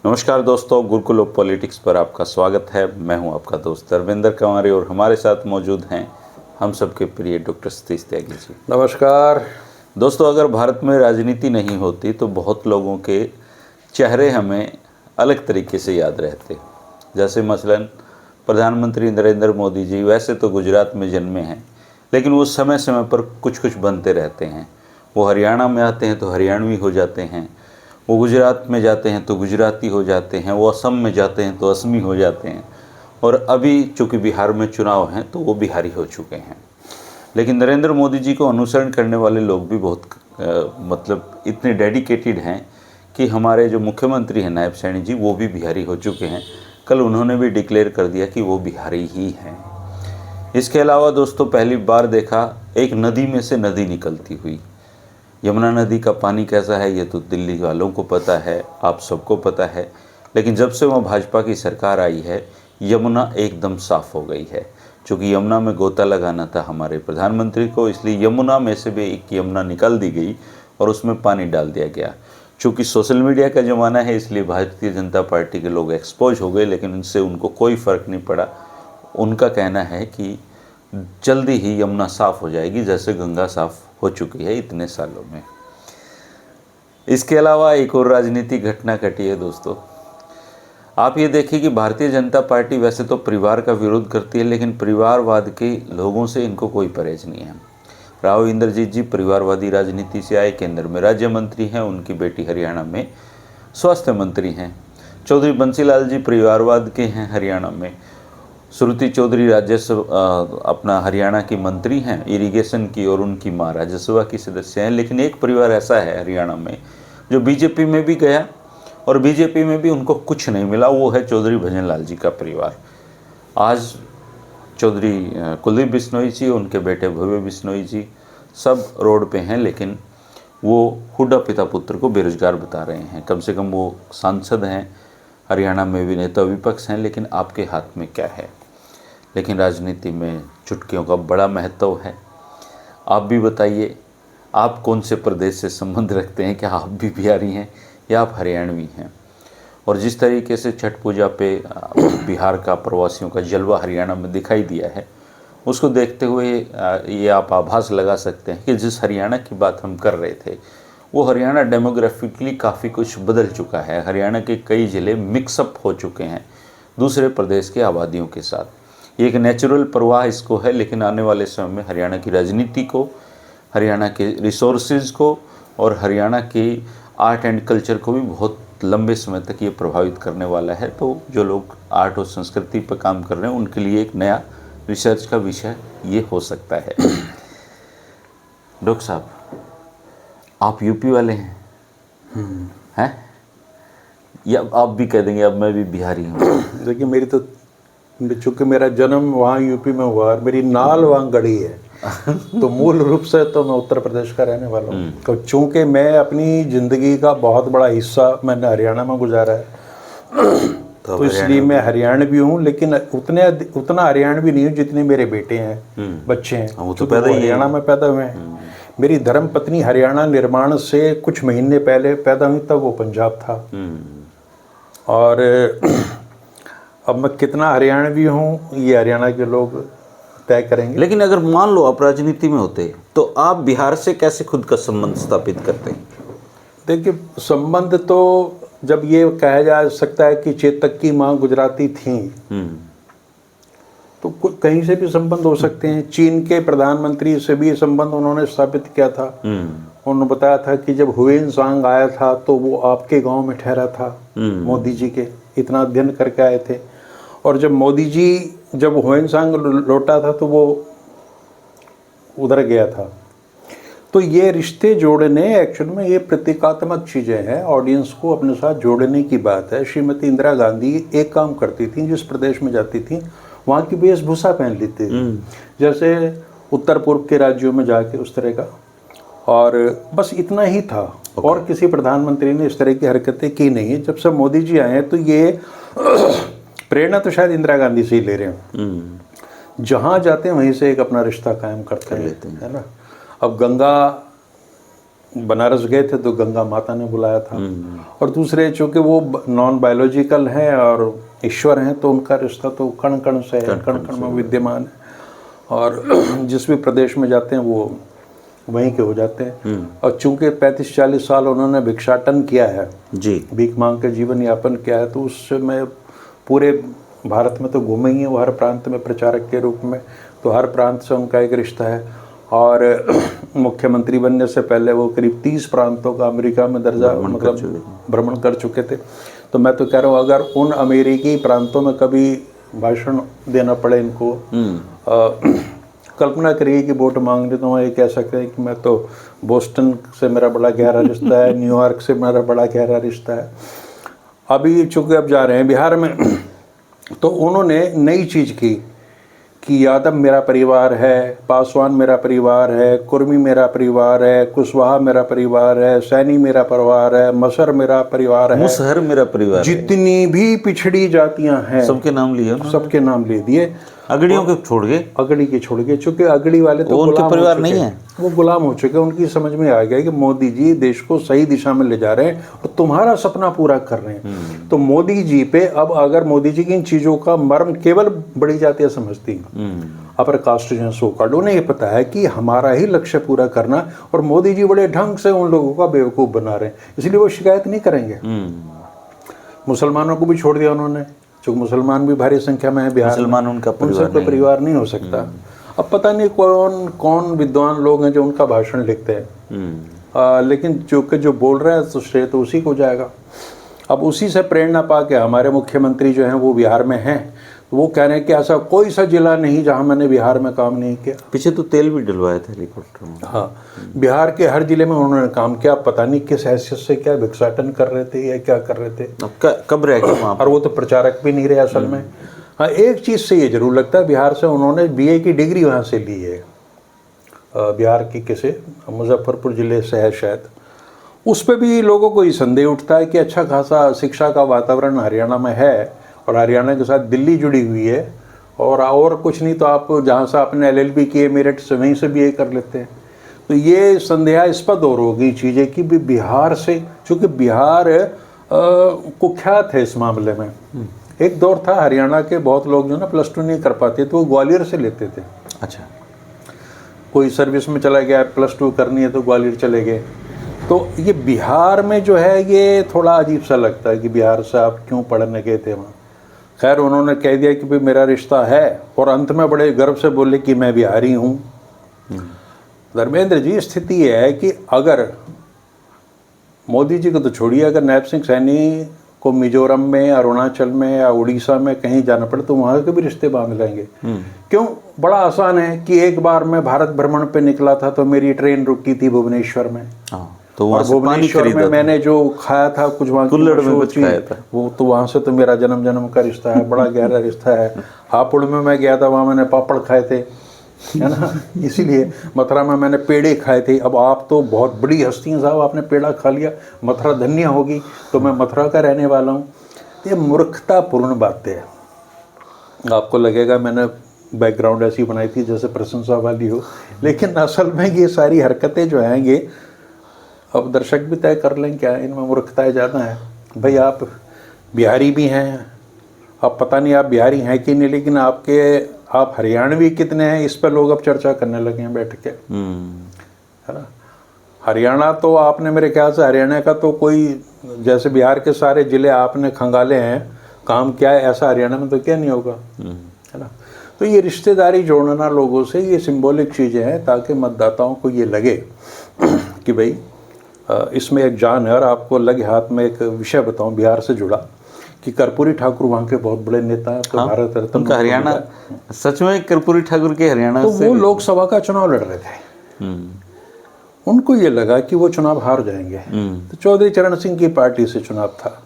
नमस्कार दोस्तों, Gurukul of politics पर आपका स्वागत है। मैं हूं आपका दोस्त धर्मेंद्र कंवारी और हमारे साथ मौजूद हैं हम सबके प्रिय डॉक्टर सतीश त्यागी जी। नमस्कार दोस्तों, अगर भारत में राजनीति नहीं होती तो बहुत लोगों के चेहरे हमें अलग तरीके से याद रहते। जैसे मसलन प्रधानमंत्री नरेंद्र मोदी जी वैसे तो गुजरात में जन्मे हैं, लेकिन वो समय समय पर कुछ कुछ बनते रहते हैं। वो हरियाणा में आते हैं तो हरियाणवी हो जाते हैं, वो गुजरात में जाते हैं तो गुजराती हो जाते हैं, वो असम में जाते हैं तो असमी हो जाते हैं, और अभी चूँकि बिहार में चुनाव हैं तो वो बिहारी हो चुके हैं। लेकिन नरेंद्र मोदी जी को अनुसरण करने वाले लोग भी बहुत मतलब इतने डेडिकेटेड हैं कि हमारे जो मुख्यमंत्री हैं नायब सैनी जी, वो भी बिहारी हो चुके हैं। कल उन्होंने भी डिक्लेयर कर दिया कि वो बिहारी ही हैं। इसके अलावा दोस्तों, पहली बार देखा एक नदी में से नदी निकलती हुई। यमुना नदी का पानी कैसा है ये तो दिल्ली वालों को पता है, आप सबको पता है। लेकिन जब से वहाँ भाजपा की सरकार आई है, यमुना एकदम साफ़ हो गई है। चूँकि यमुना में गोता लगाना था हमारे प्रधानमंत्री को, इसलिए यमुना में से भी एक यमुना निकाल दी गई और उसमें पानी डाल दिया गया। चूँकि सोशल मीडिया का ज़माना है, इसलिए भारतीय जनता पार्टी के लोग एक्सपोज हो गए, लेकिन उनसे उनको कोई फ़र्क नहीं पड़ा। उनका कहना है कि जल्दी ही यमुना साफ़ हो जाएगी, जैसे गंगा साफ़ हो चुकी है इतने सालों में। इसके अलावा एक और राजनीतिक घटना घटी है दोस्तों। आप ये देखिए कि भारतीय जनता पार्टी वैसे तो परिवार का विरोध करती है, लेकिन परिवारवाद के लोगों से इनको कोई परहेज नहीं है। राव इंद्रजीत जी परिवारवादी राजनीति से आए, केंद्र में राज्य मंत्री हैं, उनकी बेटी हरियाणा में स्वास्थ्य मंत्री हैं। चौधरी बंसीलाल जी परिवारवाद के हैं हरियाणा में। श्रुति चौधरी राज्यसभा अपना हरियाणा की मंत्री हैं इरिगेशन की, और उनकी माँ राज्यसभा की सदस्य हैं। लेकिन एक परिवार ऐसा है हरियाणा में जो बीजेपी में भी गया और बीजेपी में भी उनको कुछ नहीं मिला, वो है चौधरी भजनलाल जी का परिवार। आज चौधरी कुलदीप बिश्नोई जी, उनके बेटे भव्य बिश्नोई जी सब रोड पे हैं, लेकिन वो हुड्डा पिता पुत्र को बेरोजगार बता रहे हैं। कम से कम वो सांसद हैं, हरियाणा में भी नेता विपक्ष हैं, लेकिन आपके हाथ में क्या है। लेकिन राजनीति में चुटकियों का बड़ा महत्व है। आप भी बताइए, आप कौन से प्रदेश से संबंध रखते हैं? क्या आप भी बिहारी हैं या आप हरियाणवी हैं? और जिस तरीके से छठ पूजा पे बिहार का प्रवासियों का जलवा हरियाणा में दिखाई दिया है, उसको देखते हुए ये आप आभास लगा सकते हैं कि जिस हरियाणा की बात हम कर रहे थे, वो हरियाणा डेमोग्राफिकली काफ़ी कुछ बदल चुका है। हरियाणा के कई ज़िले मिक्सअप हो चुके हैं दूसरे प्रदेश के आबादियों के साथ। ये एक नेचुरल प्रवाह इसको है, लेकिन आने वाले समय में हरियाणा की राजनीति को, हरियाणा के रिसोर्सेज को और हरियाणा की आर्ट एंड कल्चर को भी बहुत लंबे समय तक ये प्रभावित करने वाला है। तो जो लोग आर्ट और संस्कृति पर काम कर रहे हैं, उनके लिए एक नया रिसर्च का विषय ये हो सकता है। डॉक्टर साहब, आप यूपी वाले हैं? हैं? या आप भी कह देंगे अब मैं भी बिहारी हूँ? देखिए, मेरी तो चूँकि मेरा जन्म वहाँ यूपी में हुआ और मेरी नाल वहाँ गढ़ी है तो मूल रूप से तो मैं उत्तर प्रदेश का रहने वाला हूँ। तो चूँकि मैं अपनी ज़िंदगी का बहुत बड़ा हिस्सा मैंने हरियाणा में गुजारा है तो इसलिए मैं हरियाणवी हूँ, लेकिन उतना हरियाणवी नहीं हूँ जितने मेरे बेटे हैं, बच्चे हैं। वो तो पैदा हरियाणा में पैदा हुए हैं। मेरी धर्मपत्नी हरियाणा निर्माण से कुछ महीने पहले पैदा हुई, तब वो पंजाब था। और अब मैं कितना हरियाणवी हूँ ये हरियाणा के लोग तय करेंगे। लेकिन अगर मान लो आप राजनीति में होते तो आप बिहार से कैसे खुद का संबंध स्थापित करते? देखिए, संबंध तो जब ये कहा जा सकता है कि चेतक की माँ गुजराती थी, तो कहीं से भी संबंध हो सकते हैं। चीन के प्रधानमंत्री से भी संबंध उन्होंने स्थापित किया था। उन्होंने बताया था कि जब हुएन सांग आया था तो वो आपके गांव में ठहरा था, मोदी जी के, इतना अध्ययन करके आए थे। और जब मोदी जी जब हुएन सांग लौटा था तो वो उधर गया था। तो ये रिश्ते जोड़ने, एक्चुअल में ये प्रतीकात्मक चीज़ें हैं, ऑडियंस को अपने साथ जोड़ने की बात है। श्रीमती इंदिरा गांधी एक काम करती थी, जिस प्रदेश में जाती थी वहाँ की वेशभूषा पहन लेती थी, जैसे उत्तर पूर्व के राज्यों में जाके उस तरह का, और बस इतना ही था। और किसी प्रधानमंत्री ने इस तरह की हरकतें की नहीं। जब से मोदी जी आए हैं तो ये प्रेरणा तो शायद इंदिरा गांधी से ही ले रहे हैं। जहाँ जाते हैं वहीं से एक अपना रिश्ता कायम करते रहते हैं, है ना। अब गंगा बनारस गए थे तो गंगा माता ने बुलाया था। और दूसरे चूँकि वो नॉन बायोलॉजिकल हैं और ईश्वर हैं, तो उनका रिश्ता तो कण कण से है, कण कण में विद्यमान है, और जिस भी प्रदेश में जाते हैं वो वहीं के हो जाते हैं। और चूंकि 35-40 साल उन्होंने भिक्षाटन किया है जी, भीख मांग के जीवन यापन किया है, तो उससे मैं पूरे भारत में तो घूमे ही हैं वो, हर प्रांत में प्रचारक के रूप में, तो हर प्रांत से उनका एक रिश्ता है। और मुख्यमंत्री बनने से पहले वो करीब 30 प्रांतों का अमेरिका में दर्जा मतलब भ्रमण कर चुके थे। तो मैं तो कह रहा हूँ अगर उन अमेरिकी प्रांतों में कभी भाषण देना पड़े इनको, कल्पना करिए कि वोट मांगने, तो ये कह सकते हैं कि मैं तो बोस्टन से मेरा बड़ा गहरा रिश्ता है, न्यूयॉर्क से मेरा बड़ा गहरा रिश्ता है। अभी चूँकि अब जा रहे हैं बिहार में, तो उन्होंने नई चीज़ की कि यादव मेरा परिवार है, पासवान मेरा परिवार है, कुर्मी मेरा परिवार है, कुशवाहा मेरा परिवार है, सैनी मेरा परिवार है, मसर मेरा परिवार है, मुसहर मेरा परिवार है। जितनी भी पिछड़ी जातियां हैं सबके नाम लिए उन्होंने? सबके नाम ले दिए। अगड़ियों के छोड़ गए? अगड़ी के छोड़ गए, चूंकि अगड़ी वाले तो उनके गुलाम परिवार हो चुके, नहीं है, वो गुलाम हो चुके। उनकी समझ में आ गया कि मोदी जी देश को सही दिशा में ले जा रहे हैं और तुम्हारा सपना पूरा कर रहे हैं। तो मोदी जी पे अब अगर मोदी जी की इन चीज़ों का मर्म केवल बड़ी जातियाँ समझती हैं, अपर कास्ट जो सो कार्ड, उन्हें ये पता है कि हमारा ही लक्ष्य पूरा करना, और मोदी जी बड़े ढंग से उन लोगों का बेवकूफ़ बना रहे हैं, इसलिए वो शिकायत नहीं करेंगे। मुसलमानों को भी छोड़ दिया उन्होंने, क्योंकि मुसलमान भी भारी संख्या में है बिहार, मुसलमान उनका परिवार नहीं हो सकता। अब पता नहीं कौन कौन विद्वान लोग हैं जो उनका भाषण लिखते हैं, लेकिन जो बोल रहा है तो श्रेय तो उसी को जाएगा। अब उसी से प्रेरणा पा के हमारे मुख्यमंत्री जो हैं वो बिहार में हैं, तो वो कह रहे हैं कि ऐसा कोई सा जिला नहीं जहां मैंने बिहार में काम नहीं किया। पीछे तो तेल भी डलवाया था हेलीकॉप्टर में। हाँ, बिहार के हर जिले में उन्होंने काम किया, पता नहीं किस हैसियत से, क्या भिक्षाटन कर रहे थे या क्या कर रहे थे। कब रह गए वहाँ? और वो तो प्रचारक भी नहीं रहे असल में। हाँ, एक चीज़ से ये जरूर लगता है, बिहार से उन्होंने BA की डिग्री वहाँ से ली है, बिहार की किसी मुजफ्फरपुर जिले से है शायद। उस पर भी लोगों को ये संदेह उठता है कि अच्छा खासा शिक्षा का वातावरण हरियाणा में है, और हरियाणा के साथ दिल्ली जुड़ी हुई है, और कुछ नहीं तो आप जहाँ से आपने LLB किए मेरिट से वहीं से BA कर लेते हैं। तो ये संदेहास्पद और होगी चीज़ें कि बिहार से, चूँकि बिहार कुख्यात है इस मामले में। एक दौर था हरियाणा के बहुत लोग जो ना +2 नहीं कर पाते तो वो ग्वालियर से लेते थे। अच्छा, कोई सर्विस में चला गया, +2 करनी है तो ग्वालियर चले गए। तो ये बिहार में जो है ये थोड़ा अजीब सा लगता है कि बिहार से आप क्यों पढ़ने गए थे वहाँ। खैर उन्होंने कह दिया कि भाई मेरा रिश्ता है, और अंत में बड़े गर्व से बोले कि मैं बिहारी हूँ। धर्मेंद्र जी, स्थिति ये है कि अगर मोदी जी को तो छोड़िए, अगर नैब सिंह सैनी को मिजोरम में, अरुणाचल में या उड़ीसा में कहीं जाना पड़े तो वहाँ के भी रिश्ते बांध लेंगे। क्यों? बड़ा आसान है कि एक बार मैं भारत भ्रमण पे निकला था तो मेरी ट्रेन रुकी थी भुवनेश्वर में, तो और भुवनेश्वर में मैंने जो खाया था कुछ वहाँ कुल्हड़ में कुछ खाया था, वो तो वहाँ से तो मेरा जन्म का रिश्ता है, बड़ा गहरा रिश्ता है। हापुड़ में मैं गया था, वहाँ मैंने पापड़ खाए थे, है ना, इसीलिए। मथुरा में मैंने पेड़े खाए थे। अब आप तो बहुत बड़ी हस्ती हैं साहब, आपने पेड़ा खा लिया, मथुरा धन्य होगी, तो मैं मथुरा का रहने वाला हूँ। ये मूर्खतापूर्ण बातें हैं। आपको लगेगा मैंने बैकग्राउंड ऐसी बनाई थी जैसे प्रशंसा वाली हो, लेकिन असल में ये सारी हरकतें जो हैं ये अब दर्शक भी तय कर लें क्या इनमें मूर्खताएं ज़्यादा है। भाई आप बिहारी भी हैं, अब पता नहीं आप बिहारी हैं कि नहीं, लेकिन आप हरियाणवी कितने हैं इस पर लोग अब चर्चा करने लगे हैं बैठ के, है ना। हरियाणा तो आपने मेरे ख्याल से हरियाणा का तो कोई, जैसे बिहार के सारे ज़िले आपने खंगाले हैं, काम क्या है ऐसा हरियाणा में तो क्या नहीं होगा, है ना। तो ये रिश्तेदारी जोड़ना लोगों से, ये सिंबॉलिक चीज़ें हैं ताकि मतदाताओं को ये लगे कि भाई इसमें एक जान है। और आपको लगे हाथ में एक विषय बताऊं बिहार से जुड़ा कि कर्पूरी ठाकुर वहाँ के बहुत बड़े नेता हैं, तो भारत रत्न उनका हरियाणा, सच में कर्पूरी ठाकुर के हरियाणा तो से वो लोकसभा का चुनाव लड़ रहे थे। उनको ये लगा कि वो चुनाव हार जाएंगे, तो चौधरी चरण सिंह की पार्टी से चुनाव था।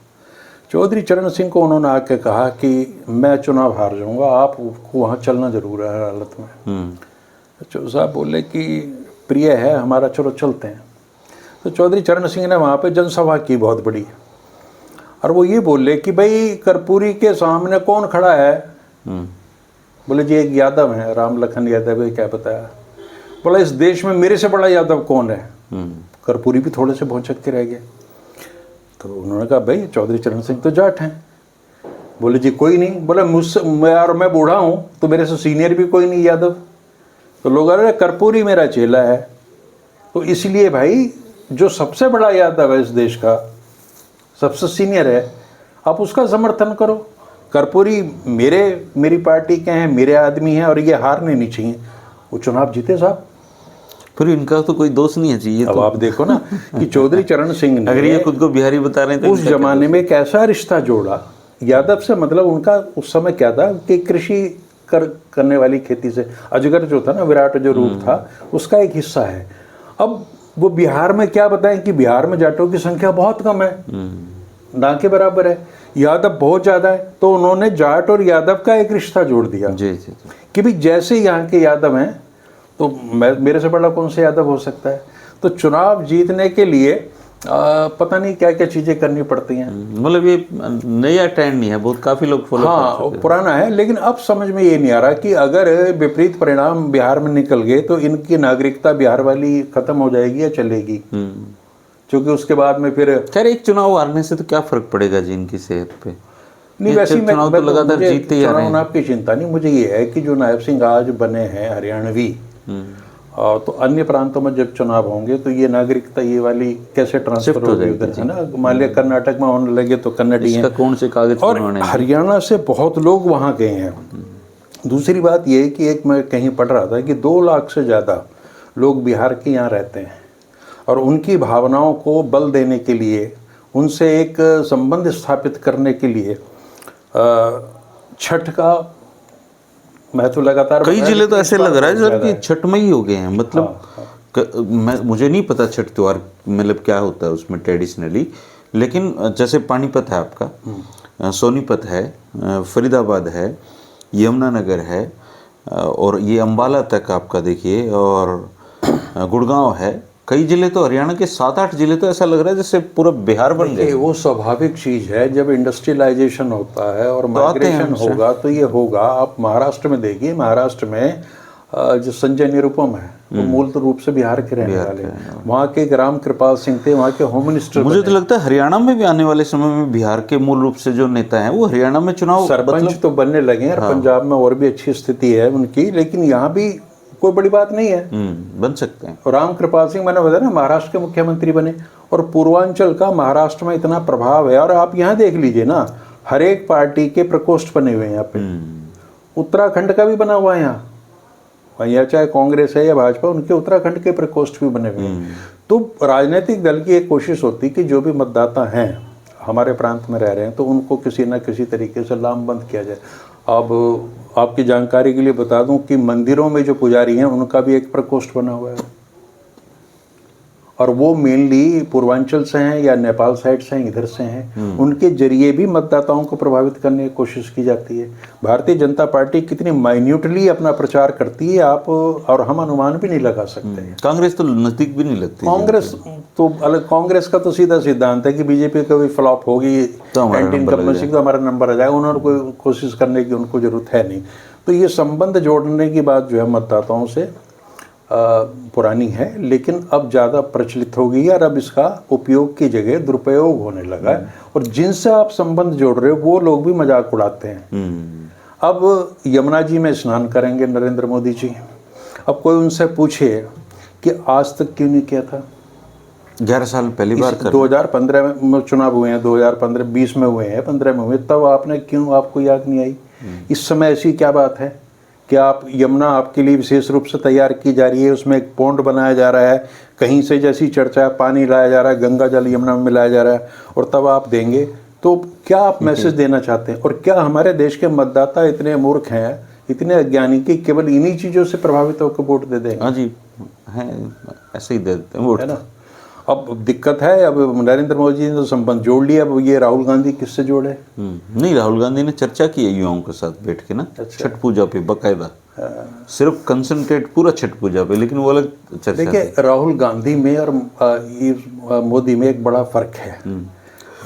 चौधरी चरण सिंह को उन्होंने आके कहा कि मैं चुनाव हार जाऊंगा, आपको वहाँ चलना जरूर है हर हालत में। तो साहब बोले कि प्रिय है हमारा, चलो चलते हैं। तो चौधरी चरण सिंह ने वहाँ पे जनसभा की बहुत बड़ी, और वो ये बोले कि भाई कर्पूरी के सामने कौन खड़ा है। बोले जी एक यादव है, राम लखन यादव है, क्या बताया। बोला इस देश में मेरे से बड़ा यादव कौन है। कर्पूरी भी थोड़े से भौचक के रह गए। तो उन्होंने कहा भाई चौधरी चरण सिंह तो जाट हैं। बोले जी कोई नहीं। बोले मुझसे मैं बूढ़ा हूँ तो मेरे से सीनियर भी कोई नहीं यादव। तो लोग अरे कर्पूरी मेरा चेला है। तो इसलिए भाई जो सबसे बड़ा यादव है इस देश का, सबसे सीनियर है, आप उसका समर्थन करो। कर्पूरी मेरी पार्टी के हैं, मेरे आदमी हैं और ये हारने नहीं चाहिए। वो चुनाव जीते साहब। फिर इनका तो कोई दोष नहीं है चाहिए। अब तो आप देखो ना कि चौधरी चरण सिंह ने अगर ये खुद को बिहारी बता रहे हैं तो उस जमाने में कैसा रिश्ता जोड़ा यादव से। मतलब उनका उस समय क्या था कि कृषि करने वाली खेती से, अजगर जो था ना, विराट जो रूप था, उसका एक हिस्सा है। अब वो बिहार में क्या बताएं कि बिहार में जाटों की संख्या बहुत कम है, ना के बराबर है, यादव बहुत ज़्यादा है। तो उन्होंने जाट और यादव का एक रिश्ता जोड़ दिया जी जी कि भाई जैसे यहाँ के यादव हैं तो मेरे से बड़ा कौन से यादव हो सकता है। तो चुनाव जीतने के लिए पता नहीं क्या क्या चीज़ें करनी पड़ती हैं। मतलब ये नया ट्रेंड नहीं है, बहुत काफ़ी लोग फॉलो हाँ पुराना है। लेकिन अब समझ में ये नहीं आ रहा कि अगर विपरीत परिणाम बिहार में निकल गए तो इनकी नागरिकता बिहार वाली खत्म हो जाएगी या चलेगी। क्योंकि उसके बाद में फिर खैर एक चुनाव हारने से तो क्या फर्क पड़ेगा जी इनकी सेहत पे। नहीं, वैसे ही चुनाव तो लगातार जीतते ही आ रहे हैं। चुनाव की चिंता नहीं। मुझे ये है कि जो नायब सिंह आज बने हैं हरियाणवी, तो अन्य प्रांतों में जब चुनाव होंगे तो ये नागरिकता ये वाली कैसे ट्रांसफर होगी उधर, है ना। मान लिया कर्नाटक में होने लगे तो कन्नड़ी हैं, कौन से कागज और हरियाणा से बहुत लोग वहाँ गए हैं। दूसरी बात ये है कि एक मैं कहीं पढ़ रहा था कि 2 लाख से ज़्यादा लोग बिहार के यहाँ रहते हैं और उनकी भावनाओं को बल देने के लिए, उनसे एक संबंध स्थापित करने के लिए छठ का महत्व लगातार कई जिले तो ऐसे लग रहा है सर कि छठमई हो गए हैं। मतलब मुझे नहीं पता छठ त्योहार मतलब क्या होता है उसमें ट्रेडिशनली, लेकिन जैसे पानीपत है आपका, सोनीपत है, फरीदाबाद है, यमुनानगर है, और ये अम्बाला तक आपका देखिए, और गुड़गांव है। कई जिले तो हरियाणा के 7-8 जिले तो ऐसा लग रहा है जैसे पूरा बिहार बन गए। वो स्वाभाविक चीज़ है, जब इंडस्ट्रियलाइजेशन होता है और माइग्रेशन होगा तो ये होगा। आप महाराष्ट्र में देखिए, महाराष्ट्र में जो संजय निरुपम है वो मूल रूप से बिहार के रहने वाले हैं। वहाँ के राम कृपाल सिंह थे, वहाँ के होम मिनिस्टर। मुझे तो लगता है हरियाणा में भी आने वाले समय में बिहार के मूल रूप से जो नेता हैं वो हरियाणा में चुनाव सरपंच तो बनने लगे हैं। पंजाब में और भी अच्छी स्थिति है उनकी, लेकिन यहाँ भी कोई बड़ी बात नहीं है, बन सकते हैं। और राम कृपाल सिंह मैंने बताया ना महाराष्ट्र के मुख्यमंत्री बने, और पूर्वांचल का महाराष्ट्र में इतना प्रभाव है। और आप यहाँ देख लीजिए ना, हर एक पार्टी के प्रकोष्ठ बने हुए हैं यहाँ पे। उत्तराखंड का भी बना हुआ है यहाँ चाहे कांग्रेस है या भाजपा, उनके उत्तराखंड के प्रकोष्ठ भी बने हुए हैं। तो राजनीतिक दल की एक कोशिश होती है कि जो भी मतदाता हैं हमारे प्रांत में रह रहे हैं तो उनको किसी न किसी तरीके से लामबंद किया जाए। अब आपकी जानकारी के लिए बता दूं कि मंदिरों में जो पुजारी हैं उनका भी एक प्रकोष्ठ बना हुआ है, और वो मेनली पूर्वांचल से हैं या नेपाल साइड से हैं, इधर से हैं। उनके जरिए भी मतदाताओं को प्रभावित करने की कोशिश की जाती है। भारतीय जनता पार्टी कितनी माइन्यूटली अपना प्रचार करती है आप और हम अनुमान भी नहीं लगा सकते। कांग्रेस तो नजदीक भी नहीं लगती। कांग्रेस तो अलग, कांग्रेस का तो सीधा सिद्धांत है कि बीजेपी कभी फ्लॉप होगी, एंटी इनकम्बेंसी तो हमारा नंबर आ जाएगा। उन्होंने कोई कोशिश करने की उनको जरूरत है नहीं। तो ये संबंध जोड़ने की बात जो है मतदाताओं से पुरानी है, लेकिन अब ज़्यादा प्रचलित हो गई है और अब इसका उपयोग की जगह दुरुपयोग होने लगा है। और जिनसे आप संबंध जोड़ रहे हो वो लोग भी मजाक उड़ाते हैं। अब यमुना जी में स्नान करेंगे नरेंद्र मोदी जी। अब कोई उनसे पूछे कि आज तक क्यों नहीं किया था। 11 साल पहली बार 2015 में चुनाव हुए हैं, 2015-20 में हुए हैं, 15 में हुए, तब आपने क्यों, आपको याद नहीं आई। इस समय ऐसी क्या बात है कि आप यमुना आपके लिए विशेष रूप से तैयार की जा रही है, उसमें एक पॉन्ड बनाया जा रहा है, कहीं से जैसी चर्चा है पानी लाया जा रहा है, गंगा जल यमुना में मिलाया जा रहा है, और तब आप देंगे। तो क्या आप मैसेज देना चाहते हैं। और क्या हमारे देश के मतदाता इतने मूर्ख हैं, इतने अज्ञानी कि केवल इन्हीं चीज़ों से प्रभावित होकर वोट दे देंगे। हाँ जी, है ऐसे ही दे देते हैं वोट, है ना। अब दिक्कत है, अब नरेंद्र मोदी ने तो संबंध जोड़ लिया। अब ये राहुल गांधी किससे जोड़े। नहीं, राहुल गांधी ने चर्चा की है युवाओं के साथ बैठ के ना। अच्छा। छठ पूजा पे बकायदा, सिर्फ कंसंट्रेट पूरा छठ पूजा पे, लेकिन वो अलग चर्चा। देखिए राहुल गांधी में और मोदी में एक बड़ा फर्क है।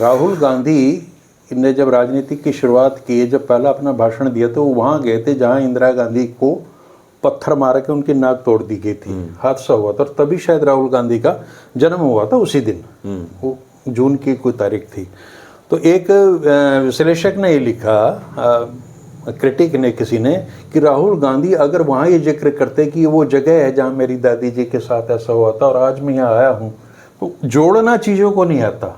राहुल गांधी ने जब राजनीति की शुरुआत की, जब पहला अपना भाषण दिया तो वो वहाँ गए थे जहाँ इंदिरा गांधी को पत्थर मार के उनकी नाक तोड़ दी गई थी, हादसा हुआ था। और तभी शायद राहुल गांधी का जन्म हुआ था उसी दिन, वो जून की कोई तारीख थी। तो एक विश्लेषक ने ये लिखा, क्रिटिक ने, किसी ने, कि राहुल गांधी अगर वहाँ ये जिक्र करते कि वो जगह है जहाँ मेरी दादी जी के साथ ऐसा हुआ था और आज मैं यहाँ आया हूँ, तो जोड़ना चीज़ों को नहीं आता।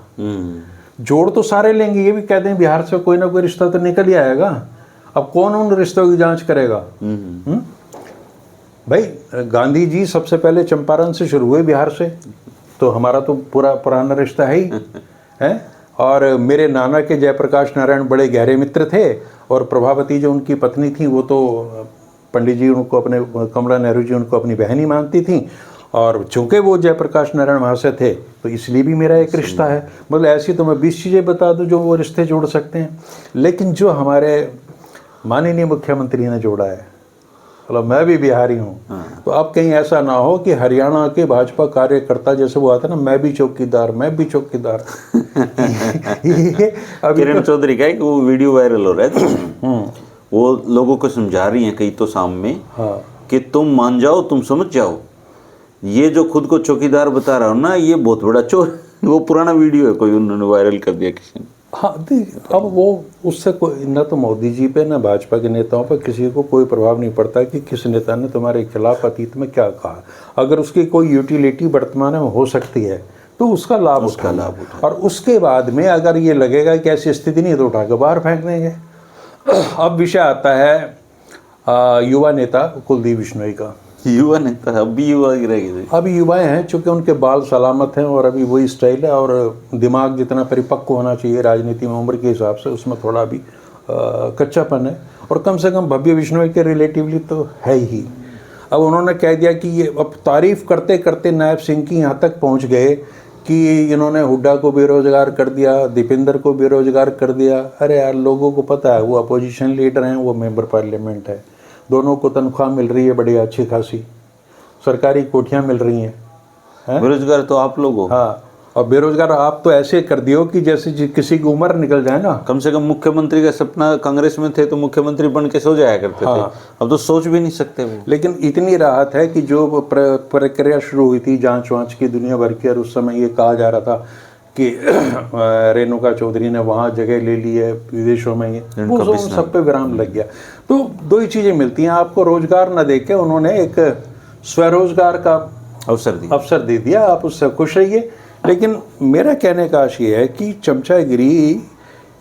जोड़ तो सारे लेंगे, ये भी कहते हैं बिहार से कोई ना कोई रिश्ता तो निकल ही आएगा। अब कौन उन रिश्तों की जांच करेगा? भाई गांधी जी सबसे पहले चंपारण से शुरू हुए, बिहार से, तो हमारा तो पूरा पुराना रिश्ता है ही है। और मेरे नाना के जयप्रकाश नारायण बड़े गहरे मित्र थे, और प्रभावती जो उनकी पत्नी थी वो तो पंडित जी उनको अपने, कमला नेहरू जी उनको अपनी बहन ही मानती थी। और चूंकि वो जयप्रकाश नारायण वहाँ से थे तो इसलिए भी मेरा एक रिश्ता है। मतलब ऐसी तो मैं 20 चीज़ें बता दूं जो वो रिश्ते जोड़ सकते हैं, लेकिन जो हमारे माननीय मुख्यमंत्री ने जोड़ा है, मतलब मैं भी बिहारी हूँ, तो अब कहीं ऐसा ना हो कि हरियाणा के भाजपा कार्यकर्ता जैसे वो आता ना, मैं भी चौकीदार, मैं भी चौकीदार। किरण चौधरी का एक वो वीडियो वायरल हो रहा है, वो लोगों को समझा रही हैं कई तो सामने, कि तुम मान जाओ, तुम समझ जाओ, ये जो खुद को चौकीदार बता रहा हूँ ना, ये बहुत बड़ा चोर। वो पुराना वीडियो है, कोई उन्होंने वायरल कर दिया किसी ने। हाँ, अब वो उससे कोई न तो मोदी जी पे न भाजपा के नेताओं पे किसी को कोई प्रभाव नहीं पड़ता कि किस नेता ने तुम्हारे खिलाफ अतीत में क्या कहा। अगर उसकी कोई यूटिलिटी वर्तमान में हो सकती है तो उसका लाभ उठाना, और उसके बाद में अगर ये लगेगा कि ऐसी स्थिति नहीं तो उठा के बाहर फेंक देंगे। अब विषय आता है युवा नेता कुलदीप बिश्नोई का। युवा नेता अभी युवा ही रह गए, अभी युवाएं हैं, चूँकि उनके बाल सलामत हैं और अभी वही स्टाइल है, और दिमाग जितना परिपक्व होना चाहिए राजनीति में उम्र के हिसाब से, उसमें थोड़ा भी कच्चापन है, और कम से कम भव्य बिश्नोई के रिलेटिवली तो है ही। अब उन्होंने कह दिया कि ये, अब तारीफ करते करते नायब सिंह की यहाँ तक पहुँच गए कि इन्होंने हुड्डा को बेरोजगार कर दिया, दीपेंद्र को बेरोजगार कर दिया। अरे यार, लोगों को पता है वो अपोजिशन लीडर हैं, वो मेंबर पार्लियामेंट है, दोनों को तनख्वाह मिल रही है बड़ी अच्छी खासी, सरकारी कोठियाँ मिल रही हैं। बेरोजगार तो आप लोग हो। हाँ, और बेरोजगार आप तो ऐसे कर दियो कि जैसे किसी की उम्र निकल जाए ना। कम से कम मुख्यमंत्री का सपना, कांग्रेस में थे तो मुख्यमंत्री बन के सो जाया करते थे, अब तो सोच भी नहीं सकते वो। लेकिन इतनी राहत है कि जो प्रक्रिया शुरू हुई थी जांच वांच की दुनिया भर की, और उस समय ये कहा जा रहा था कि रेणुका चौधरी ने वहाँ जगह ले ली है विदेशों में, ये वो सब पे विराम लग गया। तो दो ही चीज़ें मिलती हैं आपको, रोजगार न दे के उन्होंने एक स्वरोजगार का अवसर दे दिया, आप उससे खुश रहिए। लेकिन मेरा कहने का आशय है कि चमचागिरी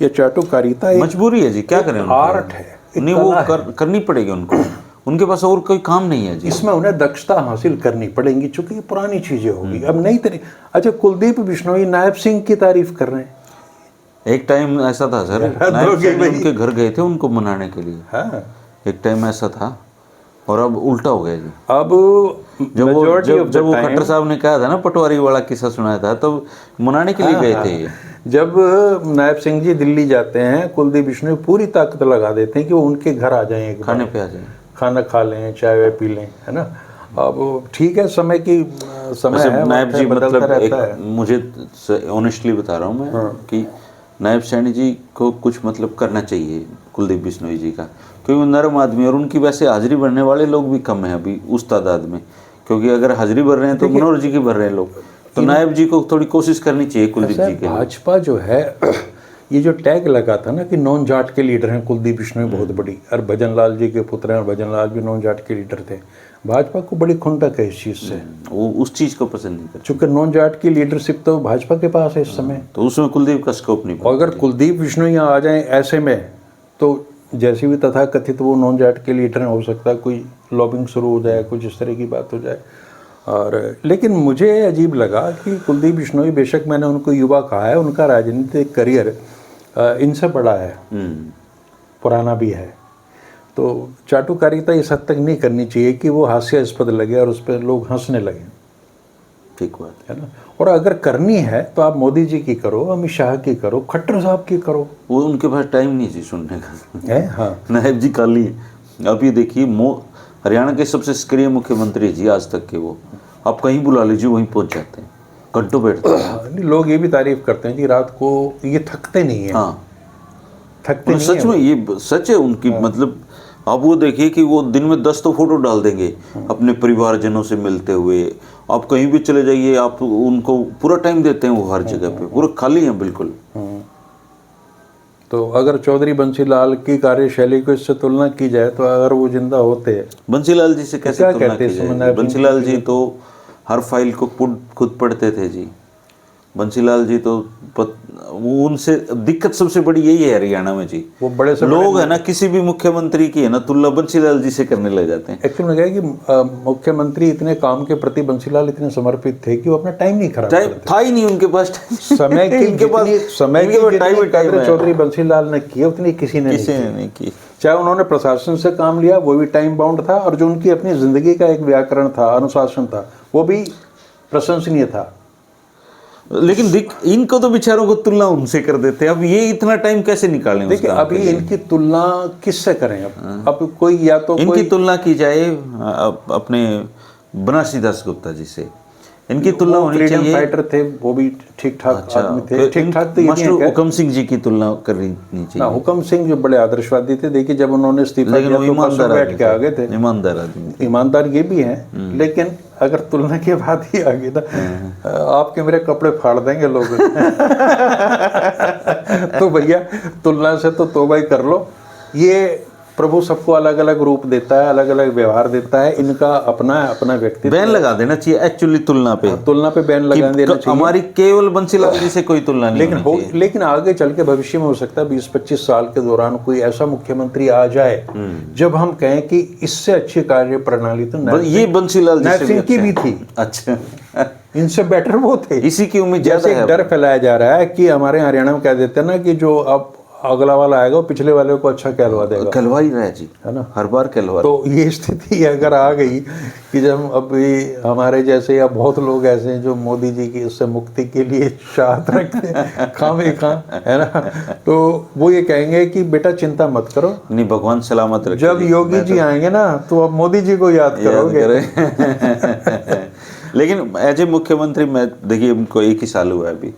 या चाटुकारिता मजबूरी है जी, क्या करें, आर्ट है, नहीं वो करनी पड़ेगी उनको, उनके पास और कोई काम नहीं है जी। इसमें उन्हें दक्षता हासिल करनी पड़ेगी, चूंकि ये पुरानी चीजें होगी, अब नई तरीके। अच्छा, कुलदीप बिश्नोई नायब सिंह की तारीफ कर रहे हैं। एक टाइम ऐसा था सर, नायब सिंह उनके घर गए थे उनको मनाने के लिए। हाँ, एक टाइम ऐसा था, और अब उल्टा हो गया जी। अब जब वो खट्टर साहब ने कहा था ना, पटवारी वाला किस्सा सुनाया था, तब मनाने के लिए गए थे। जब नायब सिंह जी दिल्ली जाते हैं, कुलदीप बिश्नोई पूरी ताकत लगा देते हैं कि वो उनके घर आ जाएं, खाने पे आ जाएं, खाना खा लें, चाय वाय पी लें, है ना। अब ठीक है, समय है, नायब जी मतलब मुझे ऑनेस्टली बता रहा हूँ मैं कि नायब सैनी जी को कुछ मतलब करना चाहिए कुलदीप बिश्नोई जी का, क्योंकि वो नरम आदमी, और उनकी वैसे हाजिरी भरने वाले लोग भी कम हैं अभी उस तादाद में, क्योंकि अगर हाजिरी भर रहे हैं तो मनोहर जी की भर रहे हैं लोग, तो नायब जी को थोड़ी कोशिश करनी चाहिए कुलदीप जी के। भाजपा जो है, ये जो टैग लगा था ना कि नॉन जाट के लीडर हैं कुलदीप बिश्नोई, बहुत बड़ी, और भजन लाल जी के पुत्र हैं, और भजन लाल भी नॉन जाट के लीडर थे। भाजपा को बड़ी खुंदक है इस चीज़ से, वो उस चीज़ को पसंद नहीं करते, चूँकि नॉन जाट की लीडरशिप तो भाजपा के पास है इस समय, तो उसमें कुलदीप का स्कोप नहीं। अगर कुलदीप बिश्नोई यहाँ आ जाए ऐसे में, तो जैसे भी तथाकथित वो नॉन जाट के लीडर हो सकता है कोई लॉबिंग शुरू हो जाए, कुछ इस तरह की बात हो जाए। और लेकिन मुझे अजीब लगा कि कुलदीप बिश्नोई, बेशक मैंने उनको युवा कहा है, उनका राजनीतिक करियर इनसे बड़ा है, पुराना भी है, तो चाटुकारिता इस हद तक नहीं करनी चाहिए कि वो हास्यास्पद लगे और उस पर लोग हंसने लगें। ठीक बात है ना। और अगर करनी है तो आप मोदी जी की करो, अमित शाह की करो, खट्टर साहब की करो, वो उनके पास टाइम नहीं जी सुनने का है। हाँ, नायब जी काली। अब ये देखिए, हरियाणा के सबसे सक्रिय मुख्यमंत्री जी आज तक के, वो आप कहीं बुला लीजिए वहीं पहुंच जाते हैं, घंटों बैठते हैं। लोग ये भी तारीफ करते हैं कि रात को ये थकते नहीं है। हाँ, थकते नहीं, सच में ये सच है उनकी, मतलब आप वो देखिए कि वो दिन में 10 तो फोटो डाल देंगे अपने परिवारजनों से मिलते हुए। आप कहीं भी चले जाइए, आप उनको पूरा टाइम देते हैं, वो हर जगह पे पूरा खाली हैं बिल्कुल। तो अगर चौधरी बंसीलाल की कार्यशैली को इससे तुलना की जाए तो अगर वो जिंदा होते, बंसीलाल जी से कैसे क्या तुलना कहते की हैं जाए? बंसीलाल जी तो हर फाइल को खुद पढ़ते थे जी। बंसीलाल जी तो वो उनसे दिक्कत सबसे बड़ी यही है हरियाणा में जी, वो बड़े से लोग है ना किसी भी मुख्यमंत्री की है ना तुलना बंसीलाल जी से करने लग जाते हैं। एक्चुअली में क्या है कि मुख्यमंत्री इतने काम के प्रति बंसीलाल इतने समर्पित थे कि वो अपना टाइम नहीं खराब टाइम करते। था ही नहीं उनके पास, समय की इनके पास समय इनके पास की टाइम ही टाइम कदर है। चौधरी बंसीलाल ने की उतनी किसी ने नहीं की। चाहे उन्होंने प्रशासन से काम लिया वो भी टाइम बाउंड था, और जो उनकी अपनी जिंदगी का एक व्याकरण था, अनुशासन था, वो भी प्रशंसनीय था। लेकिन इनको तो बेचारों को तुलना उनसे कर देते हैं। अब ये इतना टाइम कैसे निकालें? देखिए अभी इनकी तुलना किससे करें? अब कोई या तो इनकी कोई तुलना की जाए अपने बनारसी दास गुप्ता जी से। इनकी तुलना होनी फ्रीडम चाहिए। फाइटर थे, वो भी ठीक ठाक आदमी थे। ठीक ठाक तो मास्टर हुकम सिंह जी की तुलना करनी ना, चाहिए। हुकम सिंह जो बड़े आदर्शवादी थे, देखिए जब उन्होंने इस्तीफा दिया तो कसम बैठ के आ गए थे। ईमानदार आदमी, ईमानदार ये भी हैं, लेकिन अगर तुलना की बात ही आ गई ना, आपके मेरे कपड़े फाड़ देंगे लोग। तो भैया तुलना से तो तौबा ही कर लो। ये प्रभु सबको अलग अलग रूप देता है, अलग अलग व्यवहार देता है, इनका अपना व्यक्तित्व। बैन लगा देना चाहिए एक्चुअली तुलना पे बैन लगा देना चाहिए। हमारी केवल बंसीलाल जी से कोई तुलना नहीं होनी चाहिए। लेकिन आगे चल के भविष्य में हो सकता है 20-25 साल के दौरान कोई ऐसा मुख्यमंत्री आ जाए जब हम कहें कि इससे अच्छी कार्य प्रणाली तो ये बंसीलाल जी सिंह की भी थी। अच्छा, इनसे बेटर वो थे। इसी की उम्मीद ज्यादा जैसे है। डर फैलाया जा रहा है कि हमारे हरियाणा में कह देते हैं ना कि जो अब अगला वाला आएगा वो पिछले वाले को अच्छा कहलवा देगा। कहलवा ही रहा है जी, है ना, हर बार कहलवा। तो ये स्थिति अगर आ गई कि जब अभी हमारे जैसे या बहुत लोग ऐसे हैं जो मोदी जी की उससे मुक्ति के लिए चाहत रखते हैं खामे खां, है ना, तो वो ये कहेंगे कि बेटा चिंता मत करो, नहीं भगवान सलामत रखे। जब योगी जी आएंगे ना तो अब मोदी जी को याद करोगे। लेकिन एज ए मुख्यमंत्री मैं देखिए उनको 1 ही साल हुआ है अभी,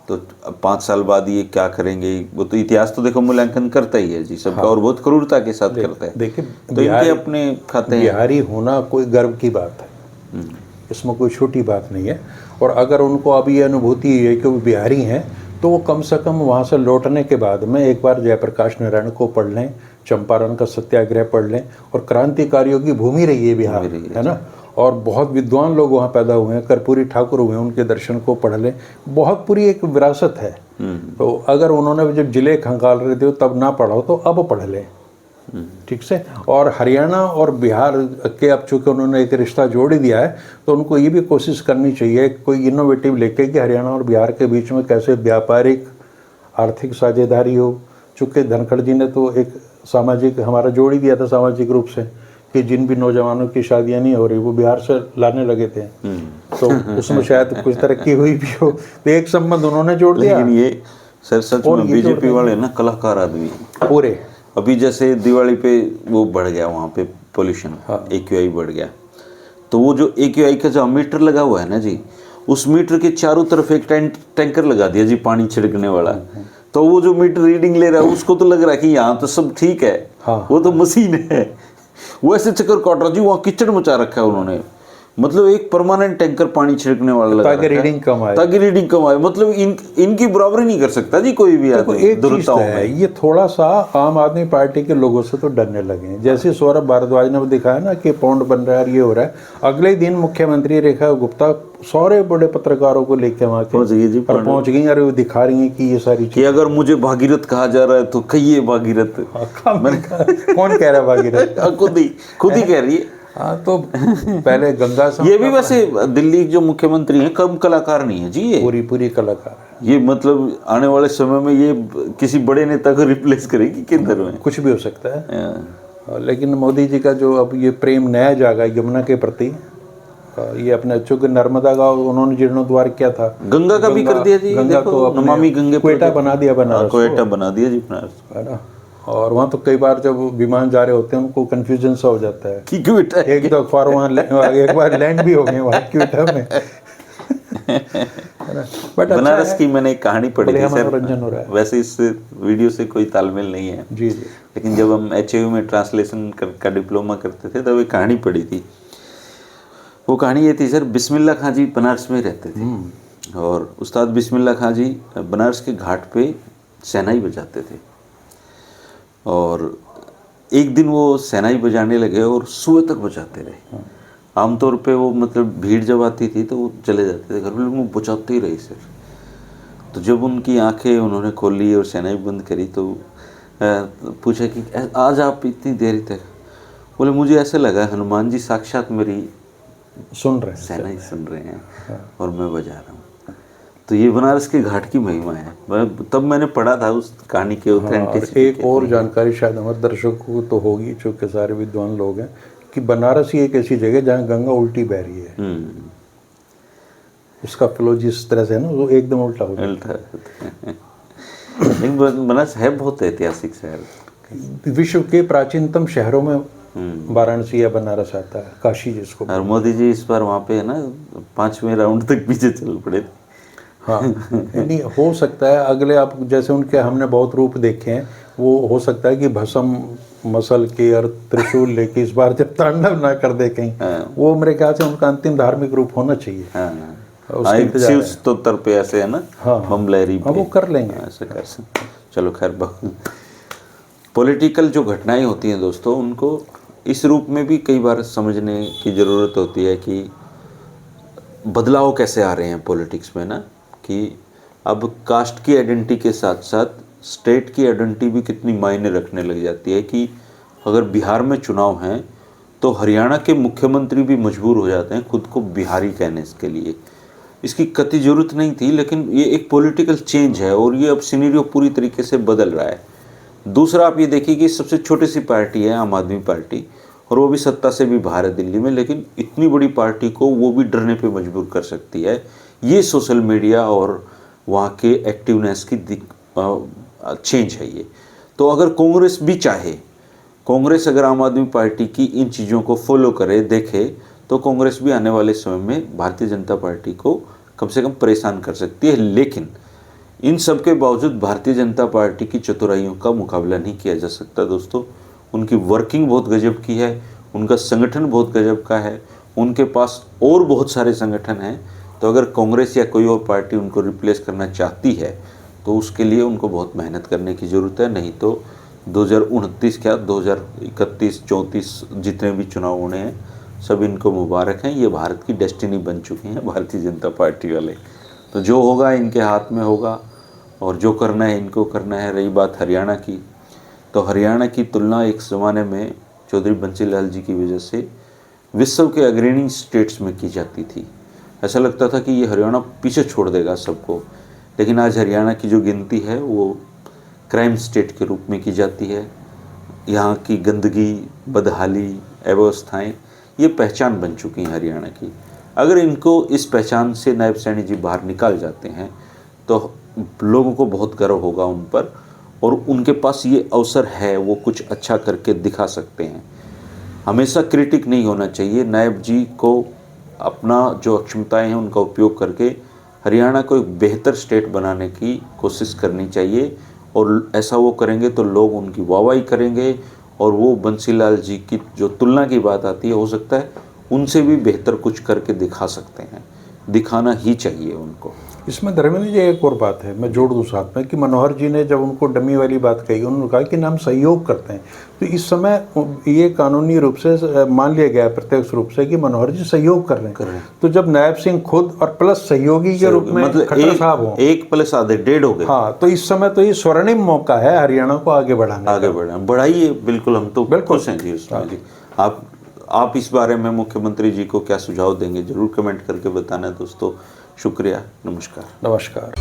तो अब 5 साल बाद ये क्या करेंगे वो तो इतिहास तो देखो मूल्यांकन करता ही है जी सबका। और बहुत क्रूरता के साथ करता है। देखिए तो इनके अपने खाते हैं। बिहारी होना कोई गर्व की बात है, इसमें कोई छोटी बात नहीं है। और अगर उनको अभी ये अनुभूति है कि वो बिहारी हैं तो वो कम से कम वहाँ से लौटने के बाद में एक बार जयप्रकाश नारायण को पढ़ लें, चंपारण का सत्याग्रह पढ़ लें, और क्रांतिकारियों की भूमि रही है बिहार, है ना, और बहुत विद्वान लोग वहाँ पैदा हुए हैं, कर्पूरी ठाकुर हुए हैं, उनके दर्शन को पढ़ लें। बहुत पूरी एक विरासत है। तो अगर उन्होंने जब जिले खंगाल रहे थे तब ना पढ़ा हो तो अब पढ़ लें, ठीक से। और हरियाणा और बिहार के अब चूँकि उन्होंने एक रिश्ता जोड़ ही दिया है तो उनको ये भी कोशिश करनी चाहिए कोई इनोवेटिव लेके कि हरियाणा और बिहार के बीच में कैसे व्यापारिक आर्थिक साझेदारी हो। चूँकि धनखड़ जी ने तो एक सामाजिक हमारा जोड़ ही दिया था सामाजिक रूप से कि जिन भी नौजवानों की शादियां नहीं हो रही वो बिहार से लाने लगे थे, तो उसमें शायद कुछ तरक्की हुई भी हो, तो एक संबंध उन्होंने जोड़ दिया। लेकिन ये सच में बीजेपी वाले ना कलाकार आदमी पूरे। अभी जैसे दिवाली पे वो बढ़ गया वहाँ पे पोल्यूशन, AQI बढ़ गया, तो वो जो AQI का जो मीटर लगा हुआ है ना जी, उस मीटर के चारों तरफ एक टैंकर लगा दिया जी पानी छिड़कने वाला। तो वो जो मीटर रीडिंग ले रहा है उसको तो लग रहा है कि यहाँ तो सब ठीक है, वो तो मशीन है। वैसे चक्कर काट रहा जी, वहाँ कीचड़ मचा रखा है उन्होंने। मतलब एक परमानेंट टैंकर पानी छिड़कने वाला लगा ताकि रीडिंग कम आए, मतलब इनकी बराबरी नहीं कर सकता जी कोई भी आदमी। एक चीज तो है, ये थोड़ा सा आम आदमी पार्टी के लोगों से तो डरने लगे हैं। जैसे सौरभ भारद्वाज ने दिखाया ना कि पौंड बन रहा है, ये हो रहा है, अगले दिन मुख्यमंत्री रेखा गुप्ता सारे बड़े पत्रकारों को लेके वहाँ पहुंच गई और वो दिखा रही है कि ये सारी चीज, अगर मुझे भागीरथ कहा जा रहा है तो कहिए भागीरथ। कौन कह रहा है भागीरथ? खुद ही कह रही है। हाँ, तो पहले गंगा ये भी वैसे दिल्ली जो मुख्यमंत्री हैं कम कलाकार नहीं है जी, ये पूरी कलाकार है। ये मतलब आने वाले समय में ये किसी बड़े नेता को रिप्लेस करेगी केंद्र में, कुछ भी हो सकता है। लेकिन मोदी जी का जो अब ये प्रेम नया जागा यमुना के प्रति, ये अपने चूंकि नर्मदा का उन्होंने जीर्णोद्वार किया था, गंगा का भी कर दिया जी, गंगा तो नमामि गंगे क्वेटा बना दिया बनारस, क्वेटा बना दिया जी बनारस, है ना। और वहाँ तो कई बार जब विमान जा रहे होते हैं उनको कंफ्यूजन सा हो जाता है कि क्वेटा एक दो अखबार वहाँ एक बार लैंड भी हो गए वहाँ क्वेटा में। है ना। बट अच्छा बनारस है, की मैंने एक कहानी पढ़ी थी बढ़िया सर, मनोरंजन हो रहा है। वैसे इस वीडियो से कोई तालमेल नहीं है जी जी। लेकिन जब हम HAU में ट्रांसलेशन का डिप्लोमा करते थे तब एक कहानी पढ़ी थी। वो कहानी ये थी सर, बिस्मिल्लाह खां जी बनारस में रहते थे और उस्ताद बिस्मिल्लाह खां जी बनारस के घाट पे शहनाई बजाते थे और एक दिन वो शहनाई बजाने लगे और सुबह तक बजाते रहे। आमतौर पे वो मतलब भीड़ जब आती थी तो वो चले जाते थे घर में, वो बजाते ही रहे सर। तो जब उनकी आंखें उन्होंने खोली और शहनाई बंद करी तो पूछा कि आज आप इतनी देर तक? बोले मुझे ऐसा लगा हनुमान जी साक्षात मेरी सुन रहे हैं, शहनाई सुन रहे हैं और मैं बजा रहा हूँ। तो ये बनारस के घाट की महिमा है। तब मैंने पढ़ा था उस कहानी के और ऑथेंटिसिटी। एक और जानकारी शायद हमारे दर्शकों को तो होगी, चूँकि सारे विद्वान लोग हैं, कि बनारस ही एक ऐसी जगह जहाँ गंगा उल्टी बह रही है। उसका फ्लो जिस तरह से है ना, वो एकदम उल्टा हो उल्टा लेकिन बनारस है बहुत ऐतिहासिक शहर। विश्व के प्राचीनतम शहरों में वाराणसी या बनारस आता है, काशी जिसको। और मोदी जी इस बार वहाँ पे है ना 5वें राउंड तक पीछे चल पड़े थे। हाँ नहीं हो सकता है अगले, आप जैसे उनके हमने बहुत रूप देखे हैं, वो हो सकता है कि भस्म मसल के और त्रिशूल लेके इस बार जब तांडव ना कर दे कहीं, वो मेरे ख्याल से उनका अंतिम धार्मिक रूप होना चाहिए। शिव स्तोत्र पे ऐसे है ना, बम लहरी पे वो कर लेंगे, ऐसे कर सकते। चलो खैर, पॉलिटिकल जो घटनाएं होती हैं दोस्तों, उनको इस रूप में भी कई बार समझने की ज़रूरत होती है कि बदलाव कैसे आ रहे हैं पॉलिटिक्स में ना, कि अब कास्ट की आइडेंटिटी के साथ साथ स्टेट की आइडेंटिटी भी कितनी मायने रखने लग जाती है। कि अगर बिहार में चुनाव हैं तो हरियाणा के मुख्यमंत्री भी मजबूर हो जाते हैं खुद को बिहारी कहने के लिए। इसकी कतई ज़रूरत नहीं थी, लेकिन ये एक पॉलिटिकल चेंज है और ये अब सिनेरियो पूरी तरीके से बदल रहा है। दूसरा, आप ये देखिए कि सबसे छोटी सी पार्टी है आम आदमी पार्टी, और वो भी सत्ता से भी बाहर है दिल्ली में, लेकिन इतनी बड़ी पार्टी को वो भी डरने पे मजबूर कर सकती है। ये सोशल मीडिया और वहाँ के एक्टिवनेस की चेंज है ये। तो अगर कांग्रेस भी चाहे, कांग्रेस अगर आम आदमी पार्टी की इन चीज़ों को फॉलो करे, देखे, तो कांग्रेस भी आने वाले समय में भारतीय जनता पार्टी को कम से कम परेशान कर सकती है। लेकिन इन सब के बावजूद भारतीय जनता पार्टी की चतुराइयों का मुकाबला नहीं किया जा सकता दोस्तों। उनकी वर्किंग बहुत गजब की है, उनका संगठन बहुत गजब का है, उनके पास और बहुत सारे संगठन हैं। तो अगर कांग्रेस या कोई और पार्टी उनको रिप्लेस करना चाहती है तो उसके लिए उनको बहुत मेहनत करने की ज़रूरत है। नहीं तो 2029 क्या 2031, 34 जितने भी चुनाव होने हैं, सब इनको मुबारक हैं। ये भारत की डेस्टिनी बन चुकी हैं भारतीय जनता पार्टी वाले। तो जो होगा इनके हाथ में होगा और जो करना है इनको करना है। रही बात हरियाणा की, तो हरियाणा की तुलना एक ज़माने में चौधरी बंसी लाल जी की वजह से विश्व के अग्रणी स्टेट्स में की जाती थी। ऐसा लगता था कि ये हरियाणा पीछे छोड़ देगा सबको, लेकिन आज हरियाणा की जो गिनती है वो क्राइम स्टेट के रूप में की जाती है। यहाँ की गंदगी, बदहाली, अव्यवस्थाएँ ये पहचान बन चुकी हैं हरियाणा की। अगर इनको इस पहचान से नायब सैनी जी बाहर निकाल जाते हैं तो लोगों को बहुत गर्व होगा उन पर, और उनके पास ये अवसर है, वो कुछ अच्छा करके दिखा सकते हैं। हमेशा क्रिटिक नहीं होना चाहिए। नायब जी को अपना जो अक्षमताएं हैं उनका उपयोग करके हरियाणा को एक बेहतर स्टेट बनाने की कोशिश करनी चाहिए, और ऐसा वो करेंगे तो लोग उनकी वाहवाही करेंगे, और वो बंसीलाल जी की जो तुलना की बात आती है, हो सकता है उनसे भी बेहतर कुछ करके दिखा सकते हैं, दिखाना ही चाहिए उनको। इसमें धर्मेंद्र जी एक और बात है, मैं जोड़ दूँ साथ में, कि मनोहर जी ने जब उनको डमी वाली बात कही, उन्होंने कहा कि हम सहयोग करते हैं। तो इस समय ये कानूनी रूप से मान लिया गया प्रत्यक्ष रूप से कि मनोहर जी सहयोग कर रहे हैं। तो जब नायब सिंह खुद और प्लस सहयोगी के रूप में मतलब खट्टर साहब हो, 1 + आधे 1.5 हो गए। हाँ, तो इस समय तो ये स्वर्णिम मौका है हरियाणा को आगे बढ़ाइए। बिल्कुल, हम तो खुश हैं जी उसमें जी। आप इस बारे में मुख्यमंत्री जी को क्या सुझाव देंगे, जरूर कमेंट करके बताना दोस्तों। शुक्रिया, नमस्कार।